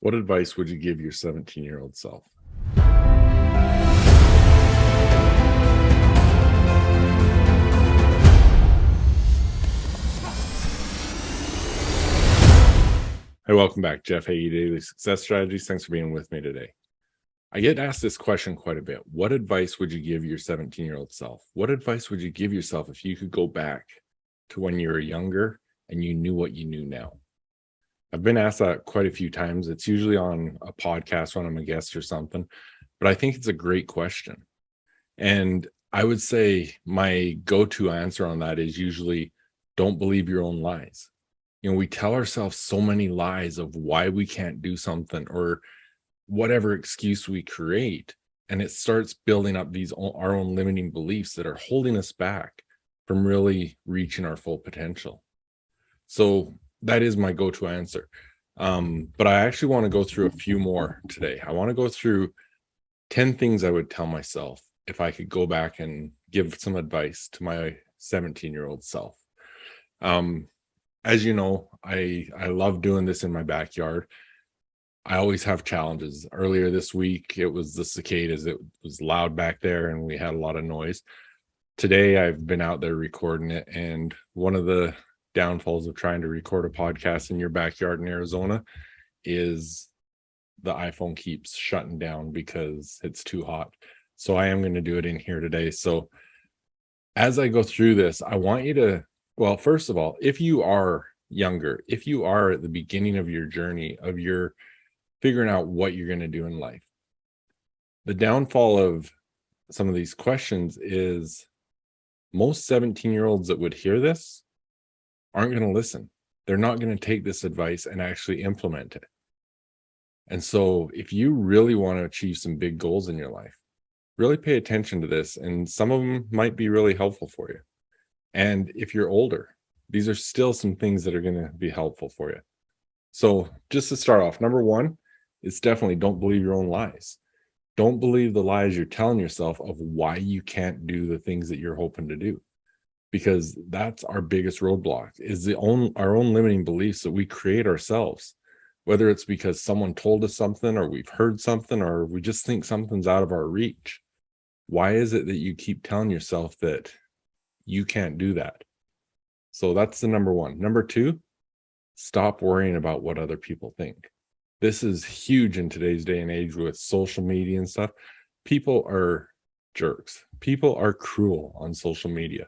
What advice would you give your 17-year-old self? Hey, welcome back. Jeff Heggie, Daily Success Strategies. Thanks for being with me today. I get asked this question quite a bit. What advice would you give your 17-year-old self? What advice would you give yourself if you could go back to when you were younger and you knew what you knew now? I've been asked that quite a few times. It's usually on a podcast when I'm a guest or something, but I think it's a great question. And I would say my go-to answer on that is usually don't believe your own lies. We tell ourselves so many lies of why we can't do something or whatever excuse we create. And it starts building up our own limiting beliefs that are holding us back from really reaching our full potential. So that is my go-to answer. But I actually want to go through a few more today. I want to go through 10 things I would tell myself if I could go back and give some advice to my 17-year-old self. As you know, I love doing this in my backyard. I always have challenges. Earlier this week, it was the cicadas. It was loud back there and we had a lot of noise. Today, I've been out there recording it. And one of the downfalls of trying to record a podcast in your backyard in Arizona is the iPhone keeps shutting down because it's too hot. So I am going to do it in here today. So as I go through this, I want you to, well, first of all, if you are younger, if you are at the beginning of your journey of your figuring out what you're going to do in life, the downfall of some of these questions is most 17-year-olds that would hear this aren't going to listen. They're not going to take this advice and actually implement it. And so if you really want to achieve some big goals in your life, really pay attention to this. And some of them might be really helpful for you. And if you're older, these are still some things that are going to be helpful for you. So just to start off, number one, it's definitely don't believe your own lies. Don't believe the lies you're telling yourself of why you can't do the things that you're hoping to do. Because that's our biggest roadblock, is our own limiting beliefs that we create ourselves, whether it's because someone told us something or we've heard something or we just think something's out of our reach. Why is it that you keep telling yourself that you can't do that? So that's the number one. Number two, stop worrying about what other people think. This is huge in today's day and age with social media and stuff. People are jerks. People are cruel on social media.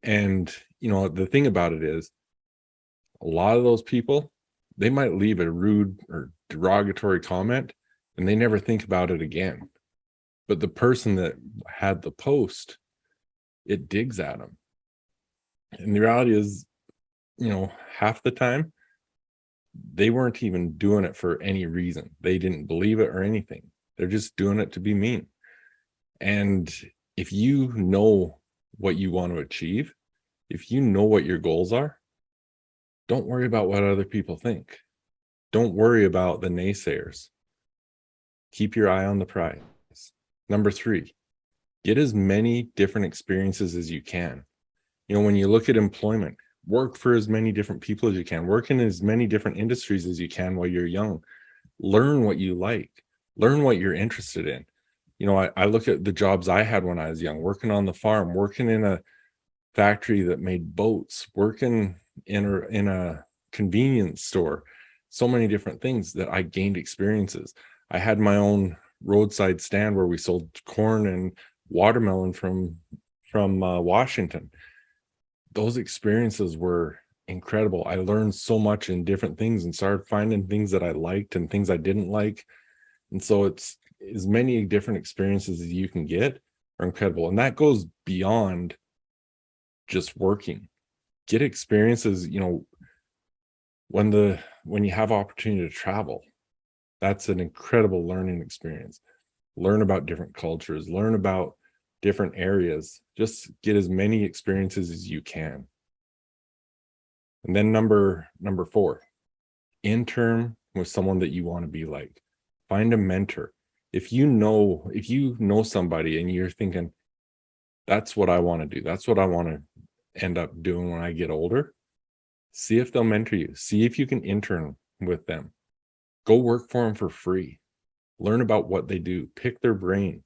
And, the thing about it is a lot of those people, they might leave a rude or derogatory comment and they never think about it again. But the person that had the post, it digs at them. And the reality is, half the time, they weren't even doing it for any reason. They didn't believe it or anything. They're just doing it to be mean. And if you know what you want to achieve, if you know what your goals are, don't worry about what other people think. Don't worry about the naysayers. Keep your eye on the prize. Number three, get as many different experiences as you can. When you look at employment, work for as many different people as you can, work in as many different industries as you can while you're young. Learn what you like, learn what you're interested in. I look at the jobs I had when I was young, working on the farm, working in a factory that made boats, working in a convenience store, so many different things that I gained experiences. I had my own roadside stand where we sold corn and watermelon from Washington. Those experiences were incredible. I learned so much in different things and started finding things that I liked and things I didn't like. And so it's as many different experiences as you can get are incredible. And that goes beyond just working. Get experiences, when you have opportunity to travel, that's an incredible learning experience. Learn about different cultures, learn about different areas, just get as many experiences as you can. And then number four, intern with someone that you want to be like. Find a mentor. If you know somebody and you're thinking, that's what I want to do, that's what I want to end up doing when I get older, see if they'll mentor you. See if you can intern with them. Go work for them for free. Learn about what they do. Pick their brain.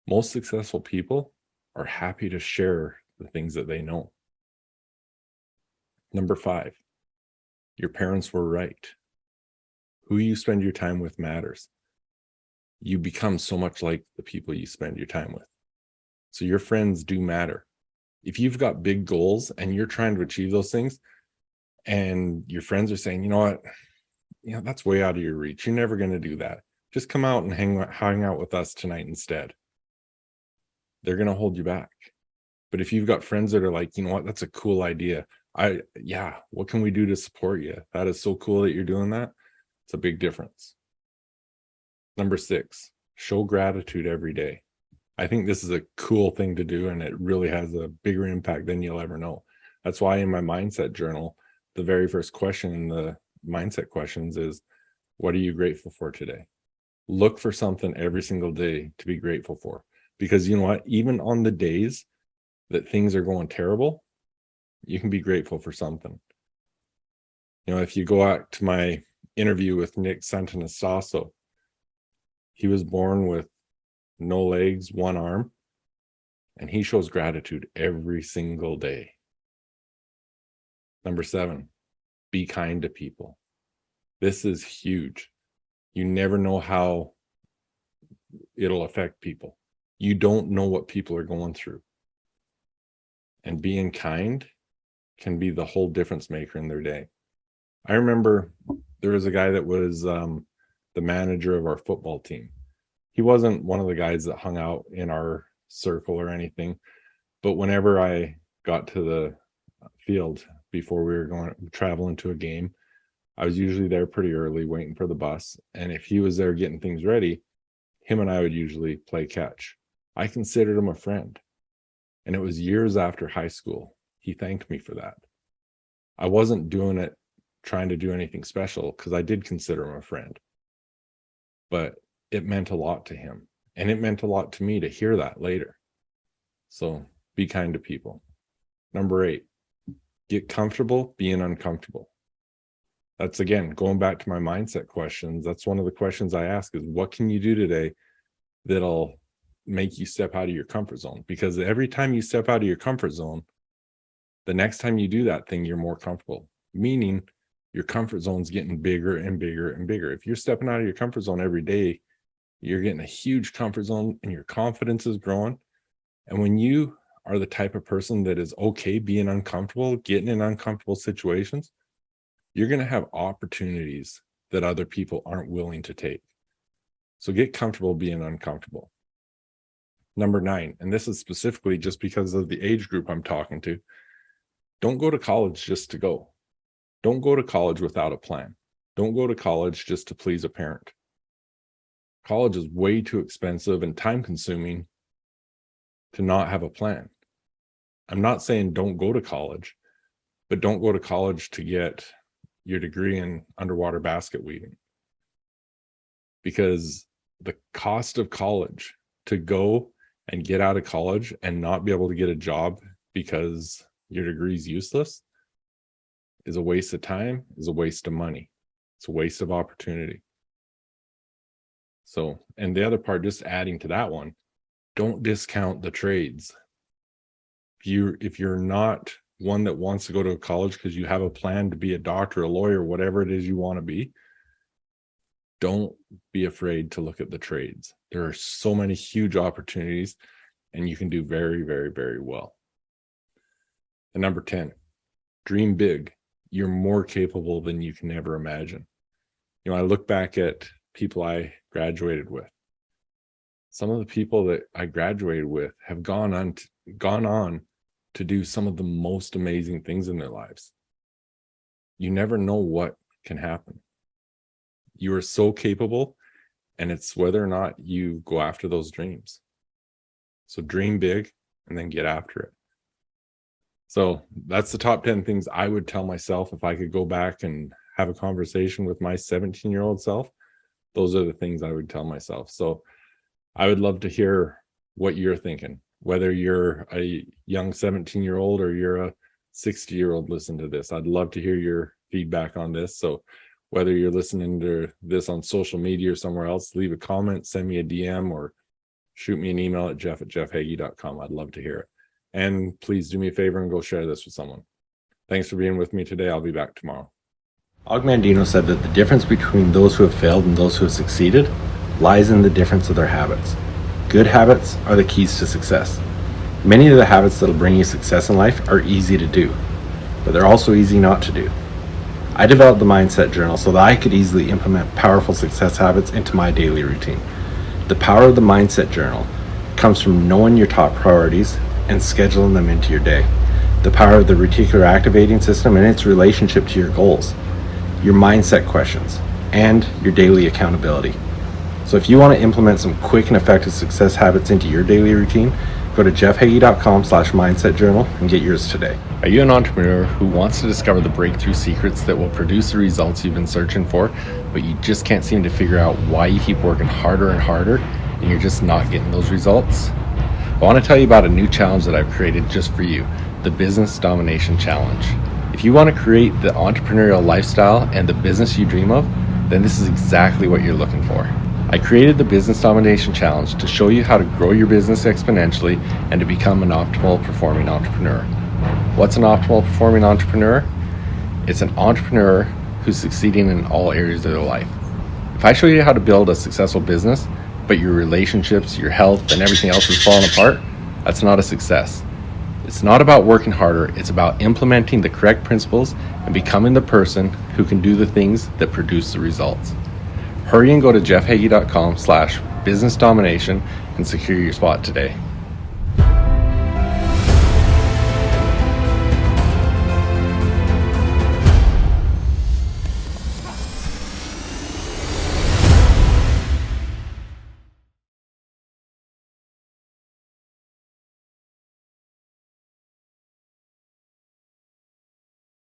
Most successful people are happy to share the things that they know. Number 5, your parents were right. Who you spend your time with matters. You become so much like the people you spend your time with. So your friends do matter. If you've got big goals and you're trying to achieve those things, and your friends are saying, you know what, that's way out of your reach. You're never going to do that. Just come out and hang out with us tonight instead. They're going to hold you back. But if you've got friends that are like, you know what, that's a cool idea. What can we do to support you? That is so cool that you're doing that. It's a big difference. Number 6, show gratitude every day. I think this is a cool thing to do, and it really has a bigger impact than you'll ever know. That's why in my mindset journal, the very first question in the mindset questions is, what are you grateful for today? Look for something every single day to be grateful for. Because you know what, even on the days that things are going terrible, you can be grateful for something. If you go out to my interview with Nick Santanasasso, he was born with no legs, one arm, and he shows gratitude every single day. Number 7, be kind to people. This is huge. You never know how it'll affect people. You don't know what people are going through. And being kind can be the whole difference maker in their day. I remember there was a guy that was the manager of our football team. He wasn't one of the guys that hung out in our circle or anything, but whenever I got to the field before we were traveling to a game, I was usually there pretty early waiting for the bus. And if he was there getting things ready, him and I would usually play catch. I considered him a friend. And it was years after high school. He thanked me for that. I wasn't doing it trying to do anything special, because I did consider him a friend. But it meant a lot to him. And it meant a lot to me to hear that later. So be kind to people. Number 8, get comfortable being uncomfortable. That's, again, going back to my mindset questions. That's one of the questions I ask is, what can you do today that'll make you step out of your comfort zone? Because every time you step out of your comfort zone, the next time you do that thing, you're more comfortable, meaning your comfort zone's getting bigger and bigger and bigger. If you're stepping out of your comfort zone every day, you're getting a huge comfort zone and your confidence is growing. And when you are the type of person that is okay being uncomfortable, getting in uncomfortable situations, you're going to have opportunities that other people aren't willing to take. So get comfortable being uncomfortable. Number 9, and this is specifically just because of the age group I'm talking to, don't go to college just to go. Don't go to college without a plan. Don't go to college just to please a parent. College is way too expensive and time consuming to not have a plan. I'm not saying don't go to college, but don't go to college to get your degree in underwater basket weaving. Because the cost of college, to go and get out of college and not be able to get a job because your degree is useless, is a waste of time, is a waste of money. It's a waste of opportunity. So, and the other part, just adding to that one, don't discount the trades. If you're not one that wants to go to college because you have a plan to be a doctor, a lawyer, whatever it is you want to be, don't be afraid to look at the trades. There are so many huge opportunities and you can do very, very, very well. And number 10, dream big. You're more capable than you can ever imagine. I look back at people I graduated with. Some of the people that I graduated with have gone on to do some of the most amazing things in their lives. You never know what can happen. You are so capable, and it's whether or not you go after those dreams. So dream big and then get after it. So that's the top 10 things I would tell myself if I could go back and have a conversation with my 17-year-old self. Those are the things I would tell myself. So I would love to hear what you're thinking, whether you're a young 17-year-old or you're a 60-year-old listen to this. I'd love to hear your feedback on this. So Whether you're listening to this on social media or somewhere else, leave a comment, send me a DM, or shoot me an email at jeff@jeffheggie.com. I'd love to hear it. And please do me a favor and go share this with someone. Thanks for being with me today. I'll be back tomorrow. Og Mandino said that the difference between those who have failed and those who have succeeded lies in the difference of their habits. Good habits are the keys to success. Many of the habits that will bring you success in life are easy to do, but they're also easy not to do. I developed the Mindset Journal so that I could easily implement powerful success habits into my daily routine. The power of the Mindset Journal comes from knowing your top priorities and scheduling them into your day. The power of the reticular activating system and its relationship to your goals, your mindset questions, and your daily accountability. So if you want to implement some quick and effective success habits into your daily routine, go to jeffheggie.com/mindset journal and get yours today. Are you an entrepreneur who wants to discover the breakthrough secrets that will produce the results you've been searching for, but you just can't seem to figure out why you keep working harder and harder and you're just not getting those results? I want to tell you about a new challenge that I've created just for you, the Business Domination Challenge. If you want to create the entrepreneurial lifestyle and the business you dream of, then this is exactly what you're looking for. I created the Business Domination Challenge to show you how to grow your business exponentially and to become an optimal performing entrepreneur. What's an optimal performing entrepreneur? It's an entrepreneur who's succeeding in all areas of their life. If I show you how to build a successful business, but your relationships, your health, and everything else is falling apart, that's not a success. It's not about working harder, it's about implementing the correct principles and becoming the person who can do the things that produce the results. Hurry and go to jeffheggie.com/business domination and secure your spot today.